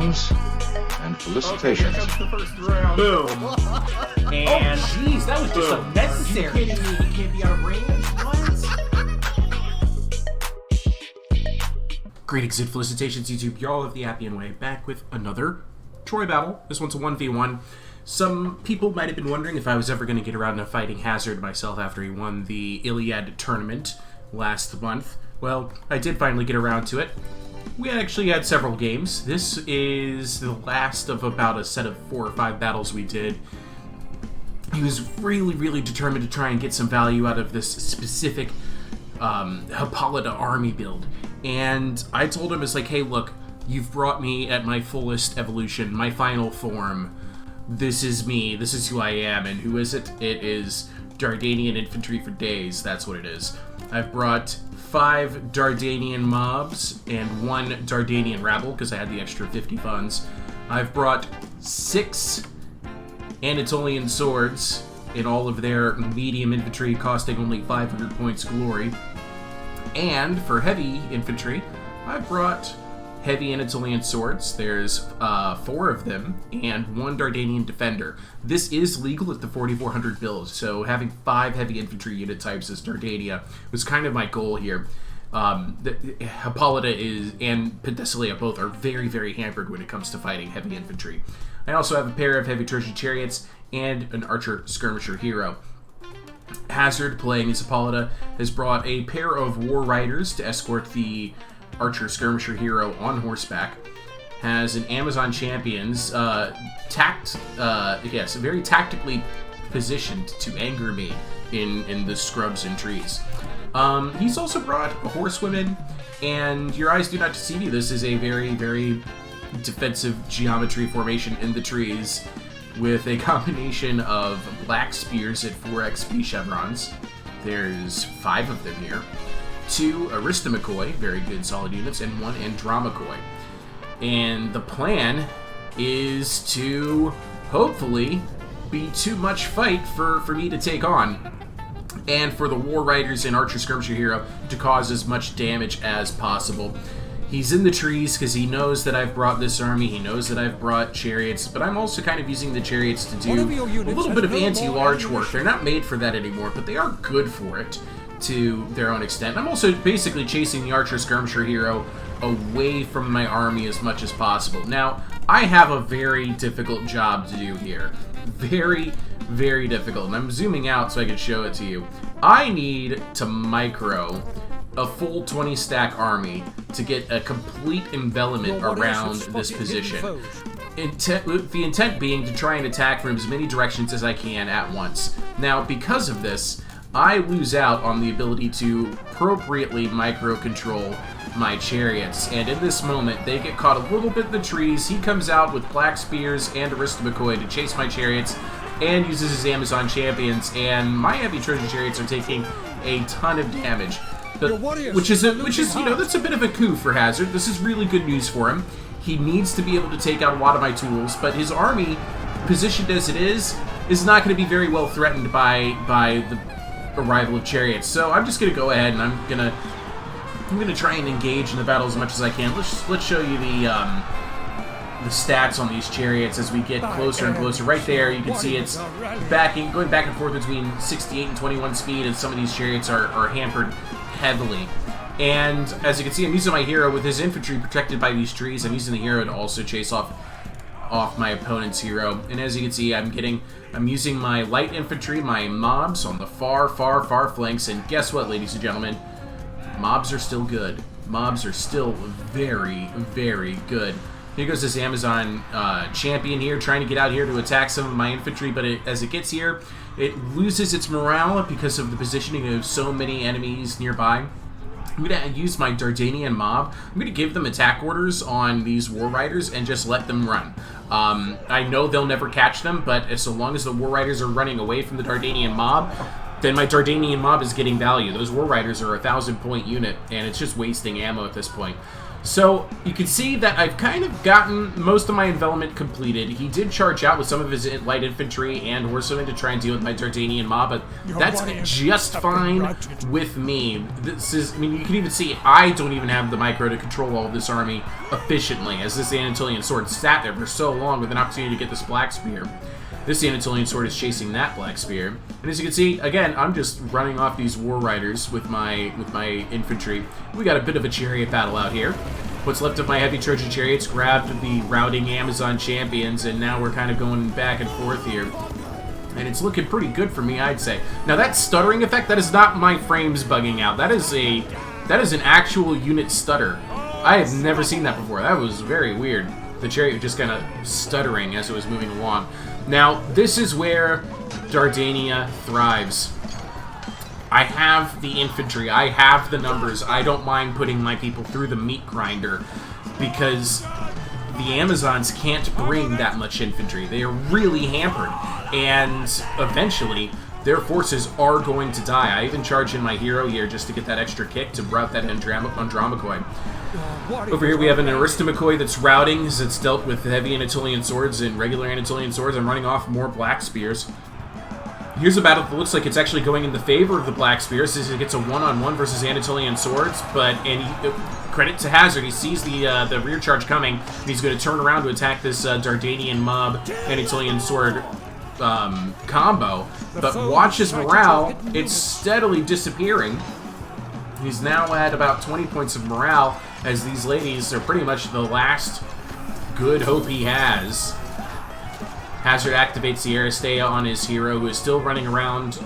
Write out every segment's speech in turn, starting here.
Greetings and felicitations. Okay, here comes the first round. Boom. And Jeez, that was just Are you unnecessary. kidding me? He can't be out of range? What? Greetings and felicitations, YouTube. Y'all of the Appian Way, back with another Troy battle. This one's a 1v1. Some people might have been wondering if I was ever going to get around to fighting Hazard myself after he won the Iliad Tournament last month. Well, I did finally get around to it. We actually had several games. This is the last of about a set of 4 or 5 battles we did. He was really determined to try and get some value out of this specific Hippolyta army build. And I told him, it's like, hey, look, you've brought me at my fullest evolution, my final form. This is me, this is who I am, and who is it? It is Dardanian infantry for days, that's what it is. I've brought 5 Dardanian mobs and 1 Dardanian rabble, because I had the extra 50 funds. I've brought 6 Anatolian swords in all of their medium infantry, costing only 500 points glory. And for heavy infantry, I've brought heavy Anatolian swords. There's 4 of them, and 1 Dardanian defender. This is legal at the 4400 build, so having 5 heavy infantry unit types as Dardania was kind of my goal here. Hippolyta and Penthesilea both are very hampered when it comes to fighting heavy infantry. I also have a pair of heavy Trojan chariots and an archer skirmisher hero. Hazard, playing as Hippolyta, has brought a pair of war riders to escort the archer skirmisher hero on horseback. Has an Amazon champions very tactically positioned to anger me in the scrubs and trees. He's also brought a horsewoman, and your eyes do not deceive you. This is a very defensive geometry formation in the trees, with a combination of black spears at 4 XP chevrons. There's 5 of them here. 2 Aristomachoi, very good solid units, and 1 Andromachoi. And the plan is to hopefully be too much fight for me to take on, and for the war riders and archer skirmisher hero to cause as much damage as possible. He's in the trees because he knows that I've brought this army, he knows that I've brought chariots, but I'm also kind of using the chariots to do a little bit of anti-large work. They're not made for that anymore, but they are good for it to their own extent. I'm also basically chasing the archer skirmisher hero away from my army as much as possible. Now, I have a very difficult job to do here. Very difficult, and I'm zooming out so I can show it to you. I need to micro a full 20 stack army to get a complete envelopment around this position. The intent being to try and attack from as many directions as I can at once. Now, because of this, I lose out on the ability to appropriately micro-control my chariots, and in this moment, they get caught a little bit in the trees. He comes out with black spears and Aristomachoi to chase my chariots, and uses his Amazon champions, and my heavy Trojan chariots are taking a ton of damage. Which is that's a bit of a coup for Hazard. This is really good news for him. He needs to be able to take out a lot of my tools, but his army, positioned as it is not going to be very well threatened by the arrival of chariots. So I'm just going to go ahead and I'm gonna try and engage in the battle as much as I can. Let's show you the stats on these chariots as we get closer and closer. Right there, you can see it's going back and forth between 68 and 21 speed, and some of these chariots are hampered heavily. And as you can see, I'm using my hero with his infantry protected by these trees. I'm using the hero to also chase off my opponent's hero. And as you can see, I'm using my light infantry, my mobs on the far flanks. And guess what, ladies and gentlemen? Mobs are still good. Mobs are still very good. Here goes this Amazon champion here, trying to get out here to attack some of my infantry, but as it gets here, it loses its morale because of the positioning of so many enemies nearby. I'm going to use my Dardanian mob. I'm going to give them attack orders on these war riders and just let them run. I know they'll never catch them, but so long as the war riders are running away from the Dardanian mob, then my Dardanian mob is getting value. Those war riders are a 1,000 point unit, and it's just wasting ammo at this point. So, you can see that I've kind of gotten most of my envelopment completed. He did charge out with some of his light infantry and horsemen to try and deal with my Dardanian mob, but that's just fine with me. This is, I mean, you can even see I don't even have the micro to control all of this army efficiently, as this Anatolian sword sat there for so long with an opportunity to get this Black Spear. This Anatolian sword is chasing that Black Spear. And as you can see, again, I'm just running off these war riders with my infantry. We got a bit of a chariot battle out here. What's left of my heavy Trojan chariots grabbed the routing Amazon champions, and now we're kind of going back and forth here. And it's looking pretty good for me, I'd say. Now that stuttering effect, that is not my frames bugging out. That is an actual unit stutter. I have never seen that before. That was very weird. The chariot just kind of stuttering as it was moving along. Now, this is where Dardania thrives. I have the infantry. I have the numbers. I don't mind putting my people through the meat grinder because the Amazons can't bring that much infantry. They are really hampered. And eventually, their forces are going to die. I even charge in my hero here just to get that extra kick to rout that Andromachoid. Over here we have an Aristomachoid that's routing as it's dealt with heavy Anatolian swords and regular Anatolian swords. I'm running off more Black Spears. Here's a battle that looks like it's actually going in the favor of the Black Spears as it gets a one-on-one versus Anatolian swords, credit to Hazard, he sees the rear charge coming, and he's going to turn around to attack this Dardanian mob Anatolian sword combo, but watch his morale, it's steadily disappearing. He's now at about 20 points of morale, as these ladies are pretty much the last good hope he has. Hazard activates the Aristea on his hero, who is still running around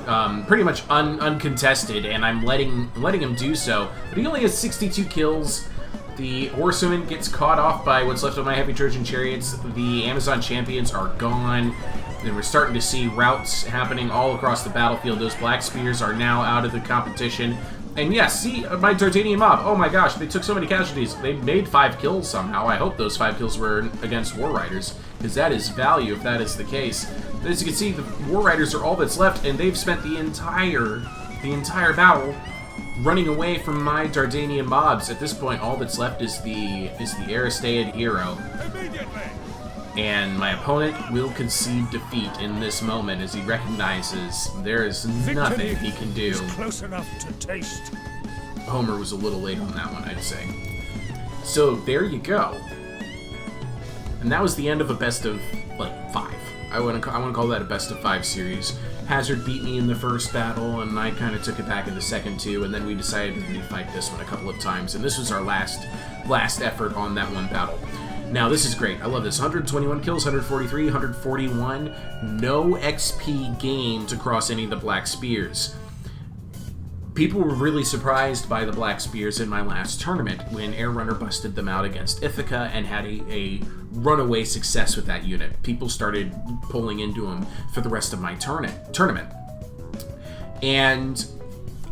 pretty much uncontested, and I'm letting him do so. But he only has 62 kills. The horsewoman gets caught off by what's left of my heavy Trojan chariots. The Amazon champions are gone. And we're starting to see routes happening all across the battlefield. Those Black Spears are now out of the competition. And yes, see my Dardanian mob. Oh my gosh, they took so many casualties. They made 5 kills somehow. I hope those 5 kills were against War Riders, because that is value if that is the case. But as you can see, the War Riders are all that's left, and they've spent the entire battle running away from my Dardanian mobs. At this point, all that's left is the Aristeid hero. And my opponent will concede defeat in this moment as he recognizes there is nothing he can do. Close enough to taste. Homer was a little late on that one, I'd say. So there you go. And that was the end of a best of, like, 5. I want to call that a best of 5 series. Hazard beat me in the first battle, and I kind of took it back in the second too, and then we decided to refight this one a couple of times, and this was our last effort on that one battle. Now, this is great. I love this. 121 kills, 143, 141. No XP gained across any of the Black Spears. People were really surprised by the Black Spears in my last tournament when Air Runner busted them out against Ithaca and had a runaway success with that unit. People started pulling into them for the rest of my tournament. And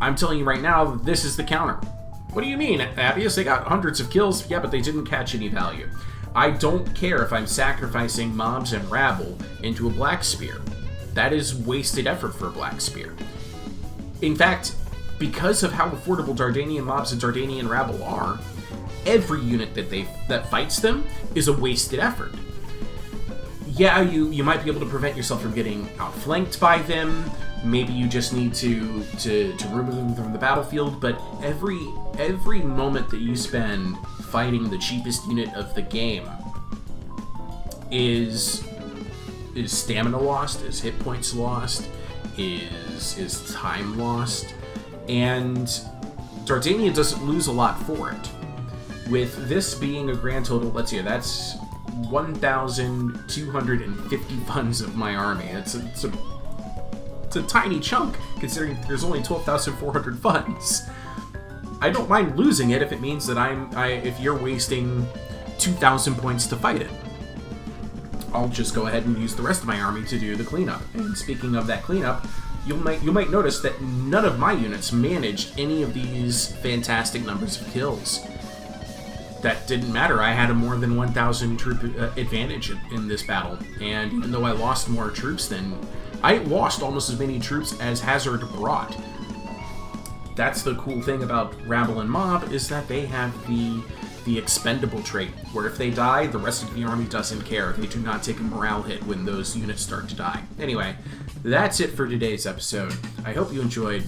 I'm telling you right now, this is the counter. What do you mean, Appius? They got hundreds of kills. Yeah, but they didn't catch any value. I don't care if I'm sacrificing mobs and rabble into a Black Spear. That is wasted effort for a Black Spear. In fact, because of how affordable Dardanian mobs and Dardanian rabble are, every unit that fights them is a wasted effort. Yeah, you might be able to prevent yourself from getting outflanked by them. Maybe you just need to remove them from the battlefield, but every moment that you spend fighting the cheapest unit of the game is stamina lost, is hit points lost, is time lost, and Dardania doesn't lose a lot for it. With this being a grand total, let's see, that's 1,250 funds of my army. It's a tiny chunk, considering there's only 12,400 funds. I don't mind losing it if it means that if you're wasting 2,000 points to fight it. I'll just go ahead and use the rest of my army to do the cleanup. And speaking of that cleanup, you might notice that none of my units managed any of these fantastic numbers of kills. That didn't matter. I had a more than 1,000 troop advantage in this battle, and even though I lost more troops than I lost almost as many troops as Hazard brought. That's the cool thing about Rabble and Mob, is that they have the the expendable trait, where if they die, the rest of the army doesn't care. They do not take a morale hit when those units start to die. Anyway, that's it for today's episode. I hope you enjoyed.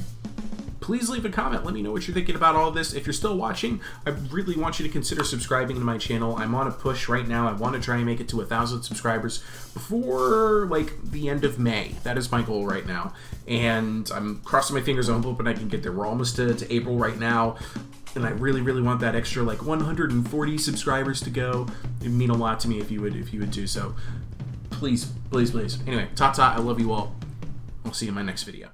Please leave a comment. Let me know what you're thinking about all this. If you're still watching, I really want you to consider subscribing to my channel. I'm on a push right now. I want to try and make it to 1,000 subscribers before, like, the end of May. That is my goal right now. And I'm crossing my fingers. I'm hoping I can get there. We're almost to April right now. And I really, really want that extra, like, 140 subscribers to go. It would mean a lot to me if you would do so. Please, please, please. Anyway, ta-ta. I love you all. I'll see you in my next video.